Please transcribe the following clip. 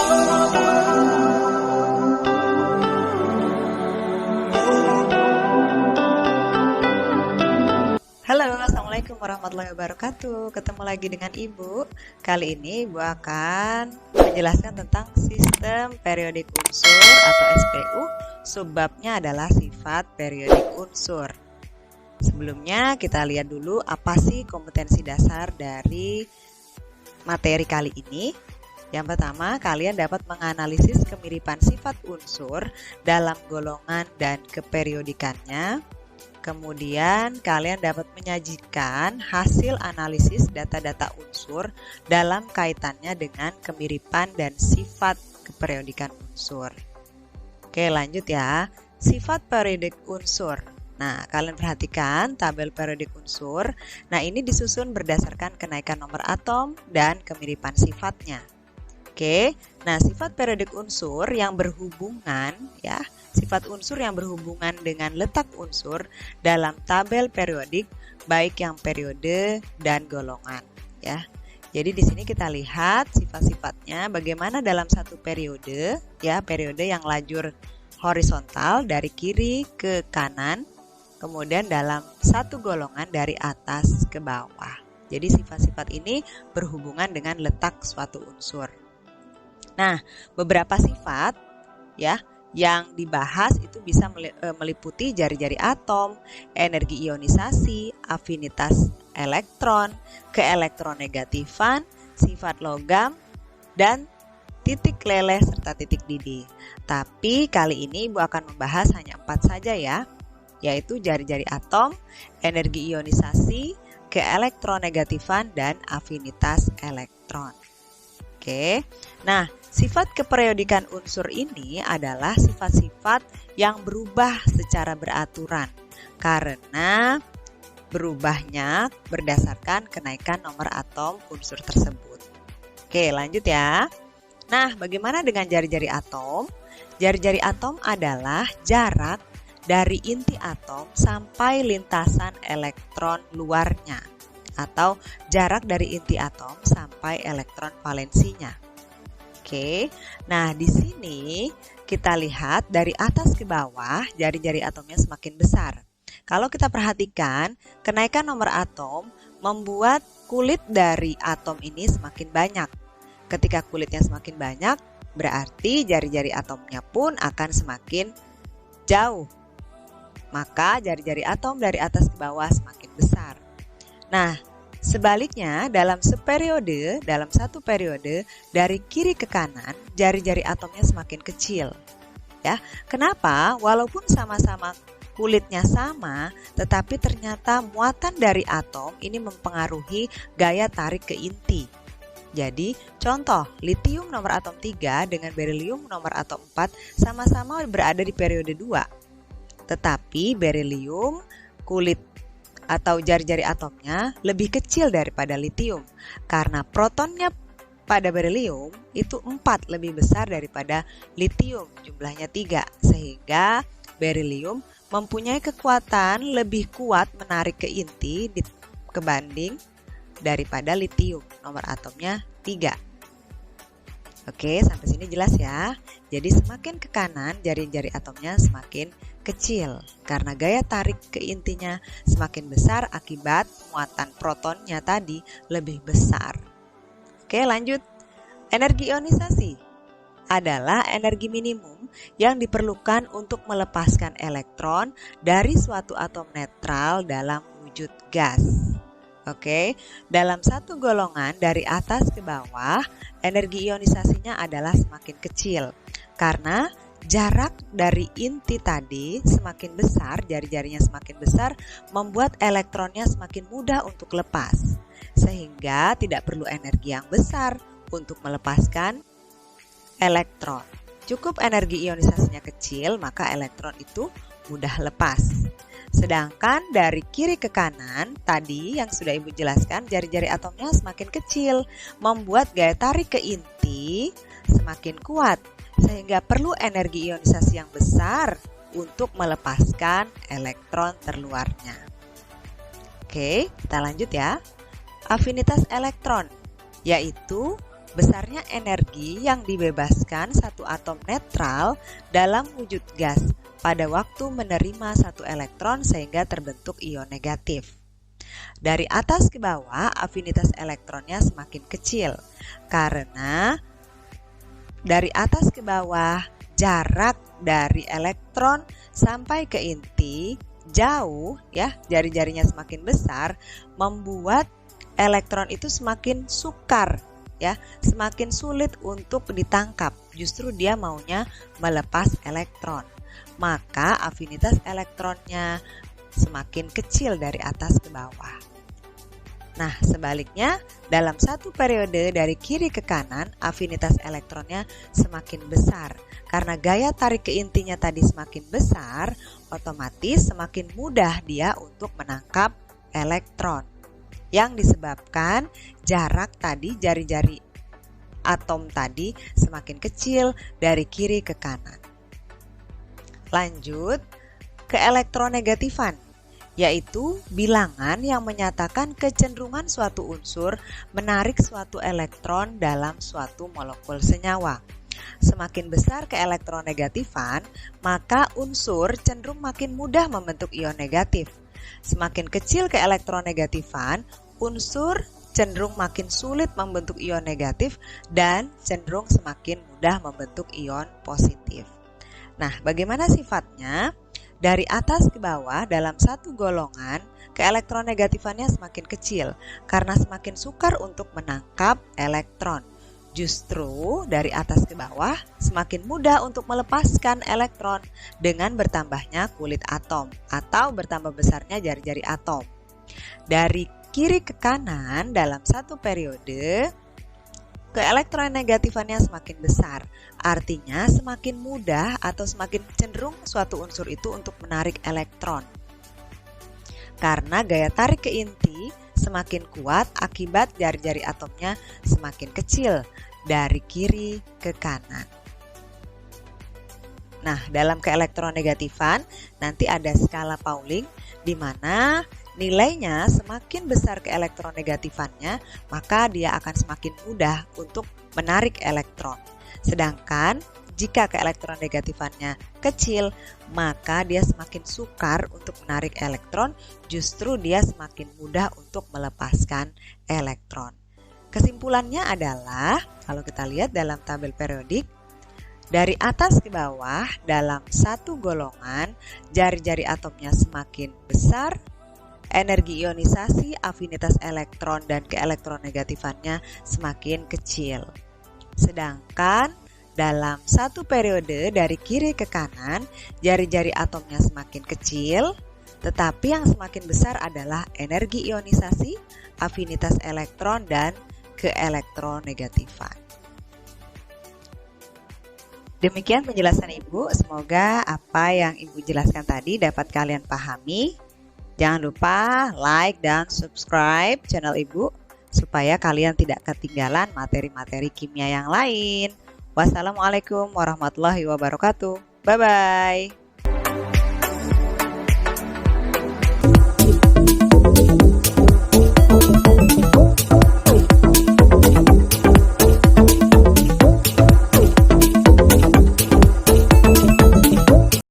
Halo, Assalamualaikum warahmatullahi wabarakatuh. Ketemu lagi dengan Ibu. Kali ini Ibu akan menjelaskan tentang sistem periodik unsur atau SPU. Subbabnya adalah sifat periodik unsur. Sebelumnya kita lihat dulu apa sih kompetensi dasar dari materi kali ini. Yang pertama, kalian dapat menganalisis kemiripan sifat unsur dalam golongan dan keperiodikannya. Kemudian kalian dapat menyajikan hasil analisis data-data unsur dalam kaitannya dengan kemiripan dan sifat keperiodikan unsur. Oke, lanjut ya. Sifat periodik unsur. Nah, kalian perhatikan tabel periodik unsur. Nah, ini disusun berdasarkan kenaikan nomor atom dan kemiripan sifatnya. Oke, nah sifat periodik unsur yang berhubungan ya, sifat unsur yang berhubungan dengan letak unsur dalam tabel periodik baik yang periode dan golongan ya. Jadi di sini kita lihat sifat-sifatnya bagaimana dalam satu periode ya, periode yang lajur horizontal dari kiri ke kanan, kemudian dalam satu golongan dari atas ke bawah. Jadi sifat-sifat ini berhubungan dengan letak suatu unsur. Nah, beberapa sifat ya yang dibahas itu bisa meliputi jari-jari atom, energi ionisasi, afinitas elektron, keelektronegatifan, sifat logam, dan titik leleh serta titik didih. Tapi kali ini Ibu akan membahas hanya 4 saja ya, yaitu jari-jari atom, energi ionisasi, keelektronegatifan, dan afinitas elektron. Oke, nah sifat keperiodikan unsur ini adalah sifat-sifat yang berubah secara beraturan karena berubahnya berdasarkan kenaikan nomor atom unsur tersebut. Oke, lanjut ya. Nah, bagaimana dengan jari-jari atom? Jari-jari atom adalah jarak dari inti atom sampai lintasan elektron luarnya, atau jarak dari inti atom sampai elektron valensinya. Oke, nah di sini kita lihat dari atas ke bawah jari-jari atomnya semakin besar. Kalau kita perhatikan, kenaikan nomor atom membuat kulit dari atom ini semakin banyak. Ketika kulitnya semakin banyak, berarti jari-jari atomnya pun akan semakin jauh. Maka jari-jari atom dari atas ke bawah semakin besar. Nah, sebaliknya dalam satu periode dari kiri ke kanan, jari-jari atomnya semakin kecil. Ya, kenapa? Walaupun sama-sama kulitnya sama, tetapi ternyata muatan dari atom ini mempengaruhi gaya tarik ke inti. Jadi, contoh, litium nomor atom 3 dengan berilium nomor atom 4 sama-sama berada di periode 2. Tetapi berilium kulit atau jari-jari atomnya lebih kecil daripada litium karena protonnya pada berilium itu 4 lebih besar daripada litium, jumlahnya 3, sehingga berilium mempunyai kekuatan lebih kuat menarik ke inti kebanding daripada litium, nomor atomnya 3. Oke, sampai sini jelas ya. Jadi semakin ke kanan jari-jari atomnya semakin kecil karena gaya tarik ke intinya semakin besar akibat muatan protonnya tadi lebih besar. Oke, lanjut. Energi ionisasi adalah energi minimum yang diperlukan untuk melepaskan elektron dari suatu atom netral dalam wujud gas. Oke, dalam satu golongan dari atas ke bawah, energi ionisasinya adalah semakin kecil karena jarak dari inti tadi semakin besar, jari-jarinya semakin besar, membuat elektronnya semakin mudah untuk lepas, sehingga tidak perlu energi yang besar untuk melepaskan elektron. Cukup energi ionisasinya kecil, maka elektron itu mudah lepas. Sedangkan dari kiri ke kanan, tadi yang sudah Ibu jelaskan, jari-jari atomnya semakin kecil, membuat gaya tarik ke inti semakin kuat, sehingga perlu energi ionisasi yang besar untuk melepaskan elektron terluarnya. Oke, kita lanjut ya. Afinitas elektron, yaitu besarnya energi yang dibebaskan satu atom netral dalam wujud gas pada waktu menerima satu elektron sehingga terbentuk ion negatif. Dari atas ke bawah, afinitas elektronnya semakin kecil karena dari atas ke bawah jarak dari elektron sampai ke inti jauh ya, jari-jarinya semakin besar, membuat elektron itu semakin sukar ya, semakin sulit untuk ditangkap. Justru dia maunya melepas elektron. Maka afinitas elektronnya semakin kecil dari atas ke bawah. Nah, sebaliknya, dalam satu periode dari kiri ke kanan, afinitas elektronnya semakin besar. Karena gaya tarik ke intinya tadi semakin besar, otomatis semakin mudah dia untuk menangkap elektron. Yang disebabkan jarak tadi, jari-jari atom tadi semakin kecil dari kiri ke kanan. Lanjut ke elektronegatifan, yaitu bilangan yang menyatakan kecenderungan suatu unsur menarik suatu elektron dalam suatu molekul senyawa. Semakin besar ke elektronegatifan, maka unsur cenderung makin mudah membentuk ion negatif. Semakin kecil ke elektronegatifan, unsur cenderung makin sulit membentuk ion negatif dan cenderung semakin mudah membentuk ion positif. Nah, bagaimana sifatnya? Dari atas ke bawah dalam satu golongan, keelektronegatifannya semakin kecil karena semakin sukar untuk menangkap elektron. Justru dari atas ke bawah semakin mudah untuk melepaskan elektron dengan bertambahnya kulit atom atau bertambah besarnya jari-jari atom. Dari kiri ke kanan dalam satu periode, keelektronegatifannya semakin besar, artinya semakin mudah atau semakin cenderung suatu unsur itu untuk menarik elektron. Karena gaya tarik ke inti semakin kuat akibat jari-jari atomnya semakin kecil dari kiri ke kanan. Nah, dalam keelektronegatifan nanti ada skala Pauling di mana nilainya semakin besar keelektronegatifannya, maka dia akan semakin mudah untuk menarik elektron. Sedangkan jika keelektronegatifannya kecil, maka dia semakin sukar untuk menarik elektron, justru dia semakin mudah untuk melepaskan elektron. Kesimpulannya adalah, kalau kita lihat dalam tabel periodik, dari atas ke bawah dalam satu golongan, jari-jari atomnya semakin besar, energi ionisasi, afinitas elektron, dan keelektronegatifannya semakin kecil. Sedangkan dalam satu periode dari kiri ke kanan, jari-jari atomnya semakin kecil, tetapi yang semakin besar adalah energi ionisasi, afinitas elektron, dan keelektronegatifan. Demikian penjelasan Ibu, semoga apa yang Ibu jelaskan tadi dapat kalian pahami. Jangan lupa like dan subscribe channel Ibu supaya kalian tidak ketinggalan materi-materi kimia yang lain. Wassalamualaikum warahmatullahi wabarakatuh. Bye-bye.